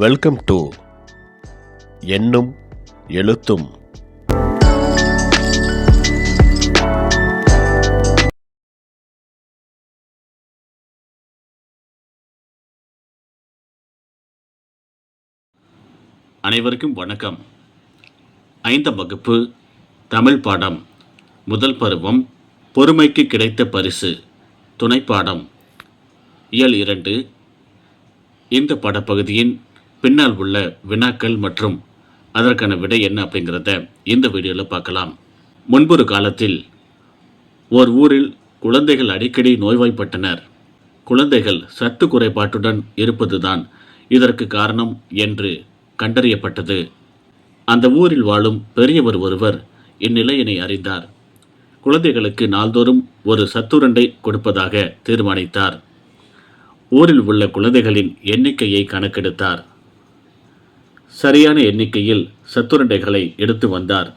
Welcome to எண்ணும் எழுத்தும். அனைவருக்கும் வணக்கம். 5ஆம் வகுப்பு தமிழ் பாடம் முதல் பருவம் பொறுமைக்கு கிடைத்த பரிசு துணைப்பாடம் இயல் 2. இந்த பாடப்பகுதியின் பின்னால் உள்ள வினாக்கள் மற்றும் அதற்கான விடை என்ன அப்படிங்கிறத இந்த வீடியோவில் பார்க்கலாம். முன்பொரு காலத்தில் ஓர் ஊரில் குழந்தைகள் அடிக்கடி நோய்வாய்ப்பட்டனர். குழந்தைகள் சத்து குறைபாட்டுடன் இருப்பதுதான் இதற்கு காரணம் என்று கண்டறியப்பட்டது. அந்த ஊரில் வாழும் பெரியவர் ஒருவர் இந்நிலையினை அறிந்தார். குழந்தைகளுக்கு நாள்தோறும் ஒரு சத்துருண்டை கொடுப்பதாக தீர்மானித்தார். ஊரில் உள்ள குழந்தைகளின் எண்ணிக்கையை கணக்கெடுத்தார். சரியான எண்ணிக்கையில் சத்துருண்டைகளை எடுத்து வந்தார்.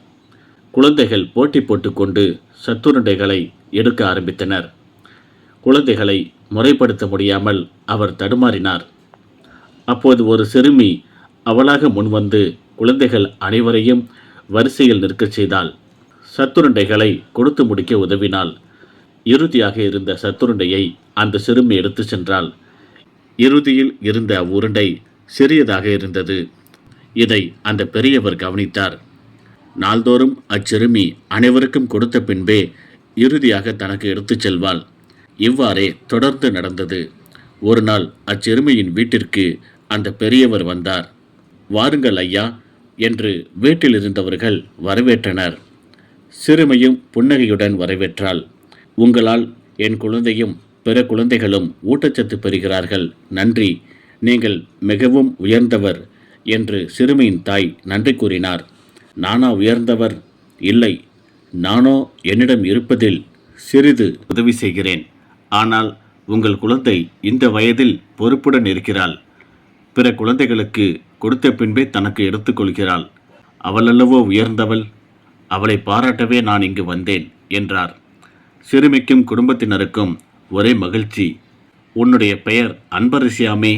குழந்தைகள் போட்டி போட்டுக்கொண்டு சத்துருண்டைகளை எடுக்க ஆரம்பித்தனர். குழந்தைகளை முறைப்படுத்த முடியாமல் அவர் தடுமாறினார். அப்போது ஒரு சிறுமி அவளாக முன்வந்து குழந்தைகள் அனைவரையும் வரிசையில் நிற்கச் செய்தாள். சத்துருண்டைகளை கொடுத்து முடிக்க உதவினாள். இறுதியாக இருந்த சத்துருண்டையை அந்த சிறுமி எடுத்து சென்றாள். இறுதியில் இருந்த அவ்வுருண்டை சிறியதாக இருந்தது. இதை அந்த பெரியவர் கவனித்தார். நாள்தோறும் அச்சிறுமி அனைவருக்கும் கொடுத்த பின்பே இறுதியாக தனக்கு எடுத்துச் செல்வாள். இவ்வாறே தொடர்ந்து நடந்தது. ஒரு நாள் அச்சிறுமியின் வீட்டிற்கு அந்த பெரியவர் வந்தார். வாருங்கள் ஐயா என்று வீட்டில் இருந்தவர்கள் வரவேற்றனர். சிறுமியும் புன்னகையுடன் வரவேற்றாள். உங்களால் என் குழந்தையும் பிற குழந்தைகளும் ஊட்டச்சத்து பெறுகிறார்கள். நன்றி, நீங்கள் மிகவும் உயர்ந்தவர் என்று சிறுமியின் தாய் நன்றி கூறினார். நானா உயர்ந்தவர்? இல்லை, நானோ என்னிடம் இருப்பதில் சிறிது உதவி செய்கிறேன். ஆனால் உங்கள் குழந்தை இந்த வயதில் பொறுப்புடன் இருக்கிறாள். பிற குழந்தைகளுக்கு கொடுத்த பின்பே தனக்கு எடுத்துக்கொள்கிறாள். அவளல்லவோ உயர்ந்தவள். அவளை பாராட்டவே நான் இங்கு வந்தேன் என்றார். சிறுமிக்கும் குடும்பத்தினருக்கும் ஒரே மகிழ்ச்சி. உன்னுடைய பெயர் அன்பரசியாமே,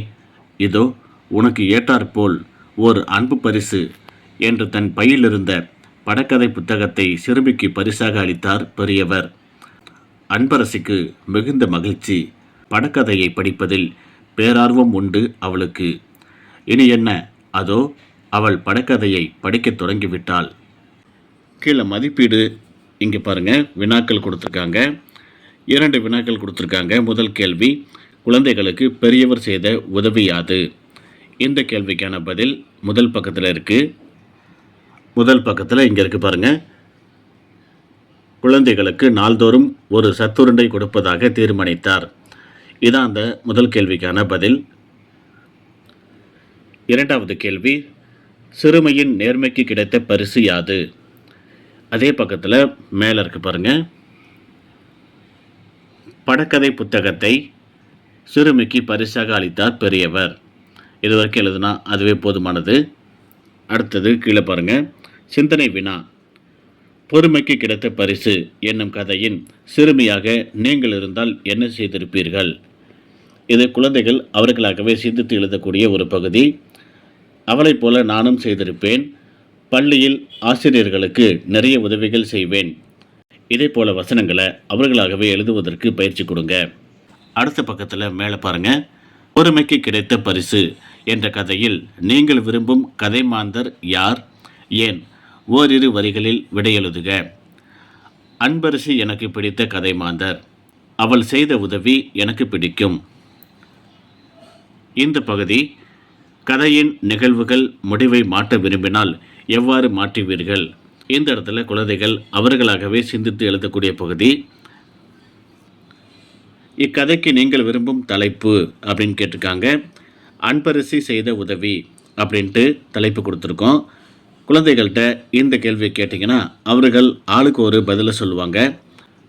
இதோ உனக்கு ஏற்றாற்போல் ஒரு அன்பு பரிசு என்று தன் பையிலிருந்த படக்கதை புத்தகத்தை சிறுமிக்கு பரிசாக அளித்தார் பெரியவர். அன்பரசிக்கு மிகுந்த மகிழ்ச்சி. படக்கதையை படிப்பதில் பேரார்வம் உண்டு அவளுக்கு. இனி என்ன, அதோ அவள் படக்கதையை படிக்க தொடங்கிவிட்டாள். கீழே மதிப்பீடு இங்கே பாருங்கள், வினாக்கள் கொடுத்துருக்காங்க. 2 வினாக்கள் கொடுத்துருக்காங்க. முதல் கேள்வி, குழந்தைகளுக்கு பெரியவர் செய்த உதவி யாது? இந்த கேள்விக்கான பதில் முதல் பக்கத்தில் இருக்குது. முதல் பக்கத்தில் இங்கே இருக்குது பாருங்கள். குழந்தைகளுக்கு நாள்தோறும் ஒரு சத்துருண்டை கொடுப்பதாக தீர்மானித்தார். இதான் அந்த முதல் கேள்விக்கான பதில். 2வது கேள்வி, சிறுமியின் நேர்மைக்கு கிடைத்த பரிசு யாது? அதே பக்கத்தில் மேலே இருக்கு பாருங்கள். படக்கதை புத்தகத்தை சிறுமிக்கு பரிசாக அளித்தார் பெரியவர். இது வரைக்கும் எழுதுனா அதுவே போதுமானது. அடுத்தது கீழே பாருங்கள். சிந்தனை வினா, பொறுமைக்கு கிடைத்த பரிசு என்னும் கதையின் சிறுமியாக நீங்கள் இருந்தால் என்ன செய்திருப்பீர்கள்? இது குழந்தைகள் அவர்களாகவே சிந்தித்து எழுதக்கூடிய ஒரு பகுதி. அவளைப் போல நானும் செய்திருப்பேன். பள்ளியில் ஆசிரியர்களுக்கு நிறைய உதவிகள் செய்வேன். இதே போல வசனங்களை அவர்களாகவே எழுதுவதற்கு பயிற்சி கொடுங்க. அடுத்த பக்கத்தில் மேலே பாருங்கள். பொறுமைக்கு கிடைத்த பரிசு என்ற கதையில் நீங்கள் விரும்பும் கதை மாந்தர் யார், ஏன்? ஓரிரு வரிகளில் விடையெழுதுக. அன்பரசி எனக்கு பிடித்த கதை மாந்தர். அவள் செய்த உதவி எனக்கு பிடிக்கும். இந்த பகுதி, கதையின் நிகழ்வுகள் முடிவை மாற்ற விரும்பினால் எவ்வாறு மாற்றுவீர்கள்? இந்த இடத்துல குழந்தைகள் அவர்களாகவே சிந்தித்து எழுதக்கூடிய பகுதி. இக்கதைக்கு நீங்கள் விரும்பும் தலைப்பு அப்படின்னு கேட்டிருக்காங்க. அன்பரசி செய்த உதவி அப்படின்ட்டு தலைப்பு கொடுத்துருக்கோம். குழந்தைகள்கிட்ட இந்த கேள்வியை கேட்டிங்கன்னா அவர்கள் ஆளுக்கு ஒரு பதிலை சொல்லுவாங்க.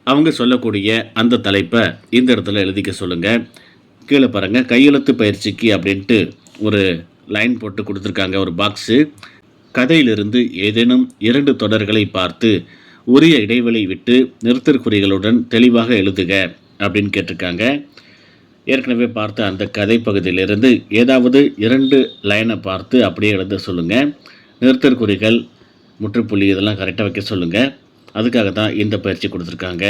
அவங்க சொல்லக்கூடிய அந்த தலைப்பை இந்த இடத்துல எழுதிக்க சொல்லுங்கள். கீழே பாருங்கள், கையெழுத்து பயிற்சிக்கு அப்படின்ட்டு ஒரு லைன் போட்டு கொடுத்துருக்காங்க, ஒரு பாக்ஸு. கதையிலிருந்து ஏதேனும் 2 தொடர்களை பார்த்து உரிய இடைவெளி விட்டு நிறுத்தற்குறிகளுடன் தெளிவாக எழுதுக அப்படின்னு கேட்டிருக்காங்க. ஏற்கனவே பார்த்த அந்த கதை பகுதியிலிருந்து ஏதாவது 2 லைனை பார்த்து அப்படியே எழுத சொல்லுங்கள். நிறுத்தற்குறிகள், முற்றுப்புள்ளி இதெல்லாம் கரெக்டாக வைக்க சொல்லுங்கள். அதுக்காக தான் இந்த பயிற்சி கொடுத்துருக்காங்க.